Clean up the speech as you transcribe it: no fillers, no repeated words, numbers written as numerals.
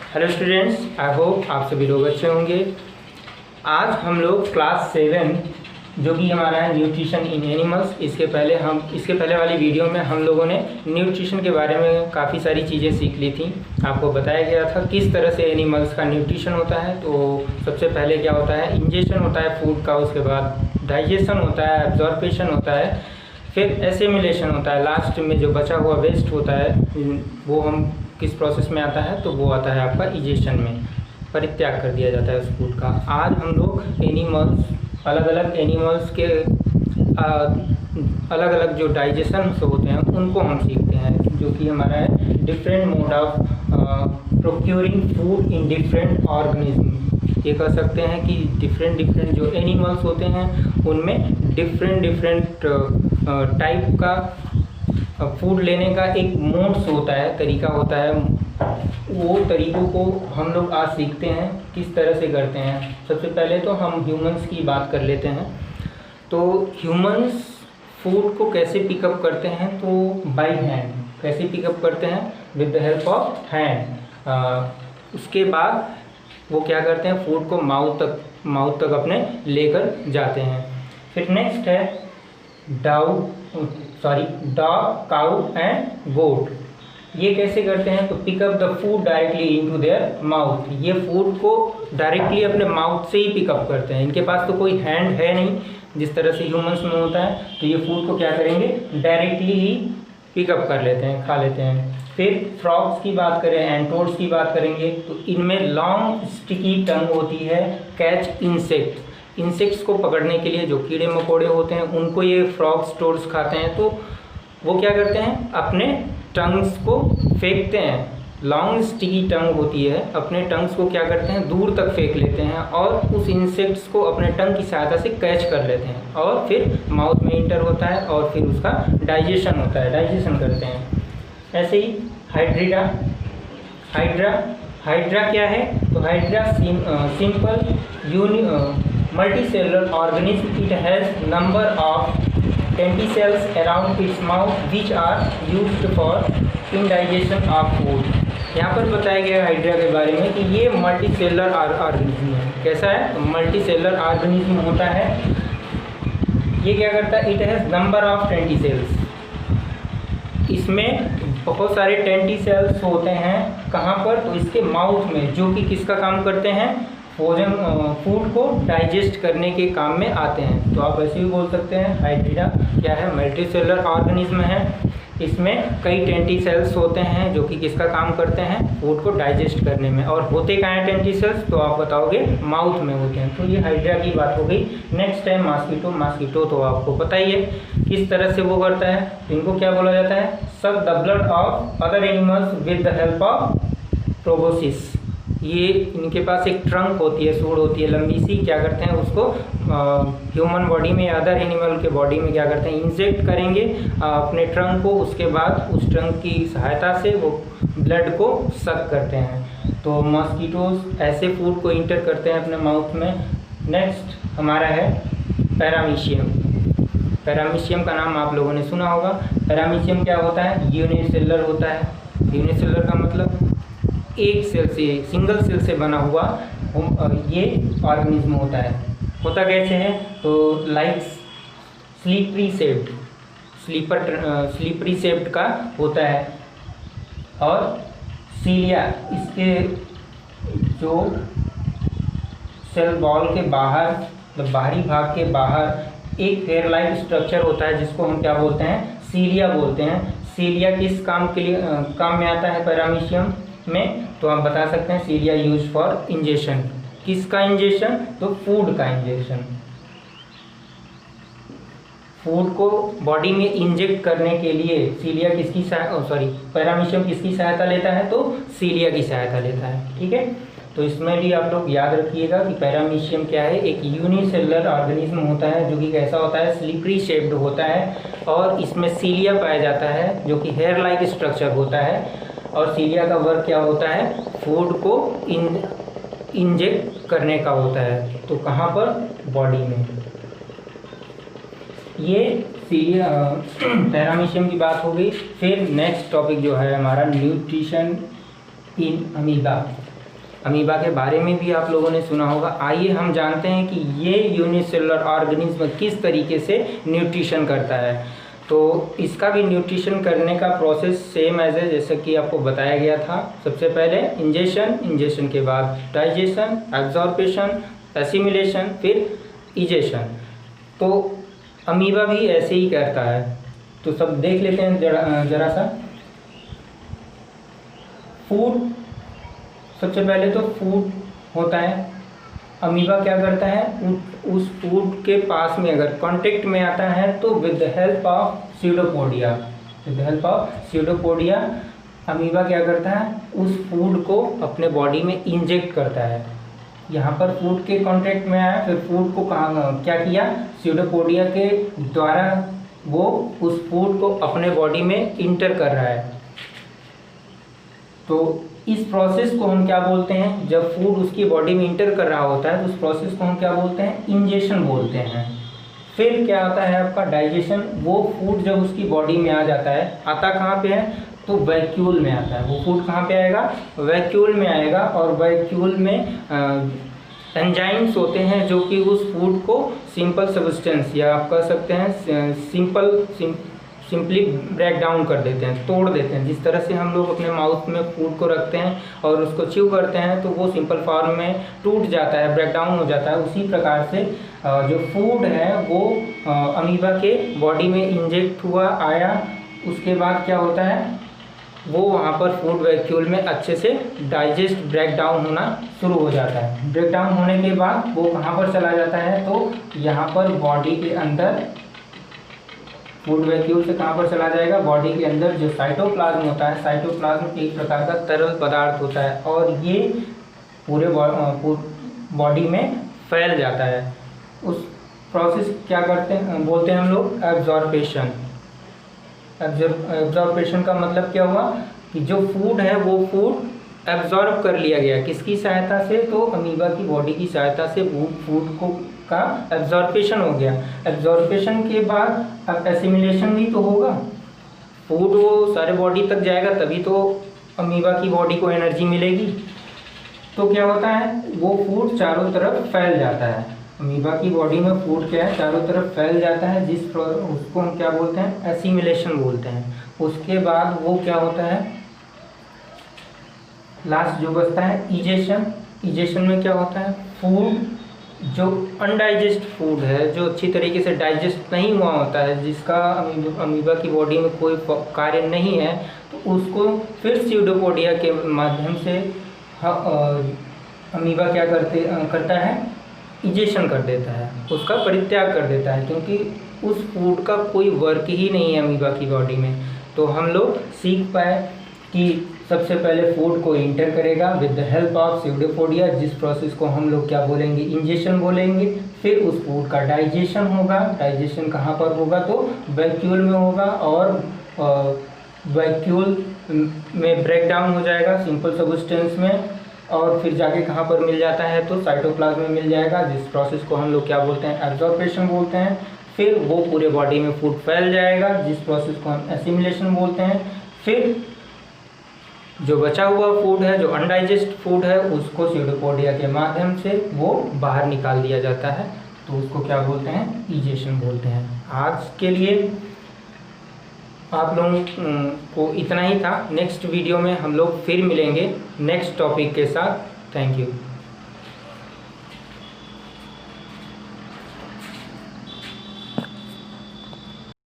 Hello students, I hope आप सभी लोग अच्छे होंगे। आज हम लोग क्लास 7 जो कि हमारा है न्यूट्रिशन इन एनिमल्स, इसके पहले वाली वीडियो में हम लोगों ने न्यूट्रिशन के बारे में काफ़ी सारी चीज़ें सीख ली थी। आपको बताया गया था किस तरह से एनिमल्स का न्यूट्रिशन होता है। तो सबसे पहले क्या होता है, इंजेक्शन होता है फूड का, उसके बाद डाइजेशन होता है, एब्जॉर्प्शन होता है, फिर एसिमिलेशन होता है, लास्ट में जो बचा हुआ वेस्ट होता है वो हम किस प्रोसेस में आता है, तो वो आता है आपका इजेशन में, परित्याग कर दिया जाता है उस फूड का। आज हम लोग एनिमल्स, अलग अलग एनिमल्स के अलग अलग जो डाइजेशन होते हैं उनको हम सीखते हैं, जो कि हमारा है different mode of procuring food in different organism. ये कह सकते हैं कि डिफरेंट जो एनिमल्स होते हैं उनमें डिफरेंट टाइप का फूड लेने का एक मोड्स होता है, तरीका होता है। वो तरीक़ों को हम लोग आज सीखते हैं किस तरह से करते हैं। सबसे पहले तो हम ह्यूमंस की बात कर लेते हैं। तो ह्यूमंस फूड को कैसे पिकअप करते हैं, तो बाय हैंड। कैसे पिकअप करते हैं? With the help of hand. उसके बाद वो क्या करते हैं, फूड को माउथ तक अपने लेकर जाते हैं। फिर नेक्स्ट है डॉग, काउ एंड गोट। ये कैसे करते हैं, तो pick up the food directly into their mouth. ये फूड को डायरेक्टली अपने माउथ से ही पिकअप करते हैं। इनके पास तो कोई हैंड है नहीं जिस तरह से ह्यूमंस में होता है। तो ये फूड को क्या करेंगे, डायरेक्टली ही पिकअप कर लेते हैं, खा लेते हैं। फिर फ्रॉग्स की बात करें, एंटोड्स की बात करेंगे, तो इनमें लॉन्ग स्टिकी टंग होती है। कैच इंसेक्ट्स को पकड़ने के लिए जो कीड़े मकोड़े होते हैं उनको ये फ्रॉग्स टोड्स खाते हैं। तो वो क्या करते हैं, अपने टंग्स को फेंकते हैं। लॉन्ग स्टिकी टंग होती है, अपने टंग्स को क्या करते हैं, दूर तक फेंक लेते हैं और उस इंसेक्ट्स को अपने टंग की सहायता से कैच कर लेते हैं और फिर माउथ में इंटर होता है और फिर उसका डाइजेशन होता है, डाइजेशन करते हैं। ऐसे ही हाइड्रा क्या है, तो hydra simple multicellular organism. It has number of tentacles around its mouth which are used for indigestion of food. यहाँ पर बताया गया हाइड्रा के बारे में कि ये मल्टी सेलर ऑर्गेनिज्म है। कैसा है, तो मल्टी सेलर ऑर्गेनिज्म होता है। ये क्या करता है, इट हैज़ नंबर ऑफ टेंटिसेल्स। इसमें बहुत सारे टेंटिसेल्स होते हैं। कहाँ पर, तो इसके माउथ में, जो कि किसका काम करते हैं, फूड को डाइजेस्ट करने के काम में आते हैं। तो आप ऐसे भी बोल सकते हैं हाइड्रा क्या है, मल्टीसेलर ऑर्गेनिज्म है। इसमें कई टेंटिसेल्स होते हैं जो कि किसका काम करते हैं, फूड को डाइजेस्ट करने में। और होते कहाँ हैं टेंटिसेल्स, तो आप बताओगे माउथ में होते हैं। तो ये हाइड्रा की बात हो गई। नेक्स्ट है मॉस्किटो तो आपको पता ही है किस तरह से वो करता है। तो इनको क्या बोला जाता है, suck the blood of other animals with the help of proboscis. ये इनके पास एक ट्रंक होती है, सूंड होती है लंबी सी। क्या करते हैं, उसको ह्यूमन बॉडी में, अदर एनिमल के बॉडी में क्या करते हैं, इंजेक्ट करेंगे अपने ट्रंक को। उसके बाद उस ट्रंक की सहायता से वो ब्लड को सक करते हैं। तो मॉस्किटोज ऐसे फूड को इंटर करते हैं अपने माउथ में। नेक्स्ट हमारा है पैरामीशियम। पैरामीशियम का नाम आप लोगों ने सुना होगा। पैरामीशियम क्या होता है, यूनिसेलुलर होता है। यूनिसेलुलर का मतलब एक सेल से, सिंगल सेल से बना हुआ ये ऑर्गेनिज्म होता है। होता कैसे है, तो लाइक स्लीपरी शेप्ड का होता है। और सीलिया, इसके जो सेल वॉल के बाहर, मतलब बाहरी भाग के बाहर एक हेयर लाइक स्ट्रक्चर होता है जिसको हम क्या बोलते हैं, सीलिया बोलते हैं। सीलिया किस काम के लिए काम में आता है पैरामीशियम में, तो आप बता सकते हैं सीलिया यूज फॉर इंजेक्शन। किसका इंजेक्शन, तो फूड का इंजेक्शन। फूड को बॉडी में इंजेक्ट करने के लिए सीलिया पैरामीशियम किसकी सहायता लेता है, तो सीलिया की सहायता लेता है। ठीक है, तो इसमें भी आप लोग याद रखिएगा कि पैरामीशियम क्या है, एक यूनिसेलुलर ऑर्गेनिज्म होता है जो कि कैसा होता है, स्लिपरी शेप्ड होता है। और इसमें सीलिया पाया जाता है जो कि हेयर लाइक स्ट्रक्चर होता है। और सीलिया का वर्क क्या होता है, फूड को इंजेक्ट करने का होता है। तो कहाँ पर, बॉडी में। ये सीलिया पैरामीशियम की बात हो गई। फिर नेक्स्ट टॉपिक जो है हमारा न्यूट्रिशन इन अमीबा। अमीबा के बारे में भी आप लोगों ने सुना होगा। आइए हम जानते हैं कि ये यूनिसेलुलर ऑर्गेनिज्म किस तरीके से न्यूट्रिशन करता है। तो इसका भी न्यूट्रिशन करने का प्रोसेस सेम एज है जैसे कि आपको बताया गया था। सबसे पहले इंजेशन के बाद डाइजेशन, एब्जॉर्प्शन, एसिमिलेशन, फिर इजेशन। तो अमीबा भी ऐसे ही करता है। तो सब देख लेते हैं जरा सा। फूड, सबसे पहले तो फूड होता है। अमीबा क्या करता है, उस फूड के पास में अगर कांटेक्ट में आता है तो with the help of pseudopodia amoeba क्या करता है, उस फूड को अपने बॉडी में इंजेक्ट करता है। यहाँ पर फूड के कांटेक्ट में आया, फिर फूड को क्या किया, स्यूडोपोडिया के द्वारा वो उस फूड को अपने बॉडी में इंटर कर रहा है। तो इस प्रोसेस को हम क्या बोलते हैं, जब फूड उसकी बॉडी में इंटर कर रहा होता है तो उस प्रोसेस को हम क्या बोलते हैं, इंजेशन बोलते हैं। फिर क्या आता है आपका डाइजेशन। वो फूड जब उसकी बॉडी में आ जाता है, आता कहाँ पे है, तो वैक्यूल में आता है। वो फूड कहाँ पे आएगा, वैक्यूल में आएगा। और वैक्यूल में एंजाइम्स होते हैं जो कि उस फूड को सिंपल सब्सटेंस या आप कह सकते हैं सिंपली ब्रेक डाउन कर देते हैं, तोड़ देते हैं। जिस तरह से हम लोग अपने माउथ में फूड को रखते हैं और उसको च्यू करते हैं तो वो सिंपल फॉर्म में टूट जाता है, ब्रेक डाउन हो जाता है। उसी प्रकार से जो फूड है वो अमीबा के बॉडी में इंजेक्ट हुआ, आया, उसके बाद क्या होता है, वो वहाँ पर फूड वैक्यूल में अच्छे से डाइजेस्ट, ब्रेक डाउन होना शुरू हो जाता है। ब्रेक डाउन होने के बाद वो कहाँ पर चला जाता है, तो यहाँ पर बॉडी के अंदर, फूड वैक्यूल से कहाँ पर चला जाएगा, बॉडी के अंदर जो साइटोप्लाज्म होता है। साइटोप्लाज्म एक प्रकार का तरल पदार्थ होता है और ये पूरे बॉडी में फैल जाता है। उस प्रोसेस क्या करते हैं, बोलते हैं हम लोग एब्जॉर्प्शन। एब्जॉर्प्शन का मतलब क्या हुआ कि जो फूड है वो फूड एब्जॉर्ब कर लिया गया। किसकी सहायता से, तो अमीबा की बॉडी की सहायता से वो फूड को का एब्जॉर्प्शन हो गया। एब्जॉर्प्शन के बाद अब एसिमिलेशन भी तो होगा। फूड वो सारे बॉडी तक जाएगा तभी तो अमीबा की बॉडी को एनर्जी मिलेगी। तो क्या होता है, वो फूड चारों तरफ फैल जाता है। अमीबा की बॉडी में फूड क्या है, चारों तरफ फैल जाता है, उसको हम क्या बोलते हैं, एसिमिलेशन बोलते हैं। उसके बाद वो क्या होता है, लास्ट जो बचता है इजेशन। इजेशन में क्या होता है, फूड जो अनडाइजेस्ट फूड है, जो अच्छी तरीके से डाइजेस्ट नहीं हुआ होता है, जिसका अमीबा की बॉडी में कोई कार्य नहीं है, तो उसको फिर स्यूडोपोडिया के माध्यम से अमीबा क्या करता है, इजेशन कर देता है, उसका परित्याग कर देता है, क्योंकि उस फूड का कोई वर्क ही नहीं है अमीबा की बॉडी में। तो हम लोग सीख पाए कि सबसे पहले फूड को इंटर करेगा with the help of pseudopodia, जिस प्रोसेस को हम लोग क्या बोलेंगे, इंजेशन बोलेंगे। फिर उस फूड का डाइजेशन होगा। डाइजेशन कहाँ पर होगा, तो वैक्यूल में होगा और वैक्यूल में ब्रेक डाउन हो जाएगा सिंपल सब्सटेंस में, और फिर जाके कहाँ पर मिल जाता है, तो साइटोप्लाज्म में मिल जाएगा, जिस प्रोसेस को हम लोग क्या बोलते हैं, एब्जॉर्प्शन बोलते हैं। फिर वो पूरे बॉडी में फूड फैल जाएगा, जिस प्रोसेस को हम एसिमिलेशन बोलते हैं। फिर जो बचा हुआ फूड है, जो अनडाइजेस्ट फूड है, उसको स्यूडोपोडिया के माध्यम से वो बाहर निकाल दिया जाता है, तो उसको क्या बोलते हैं, इजेशन बोलते हैं। आज के लिए आप लोगों को इतना ही था। नेक्स्ट वीडियो में हम लोग फिर मिलेंगे नेक्स्ट टॉपिक के साथ। Thank you.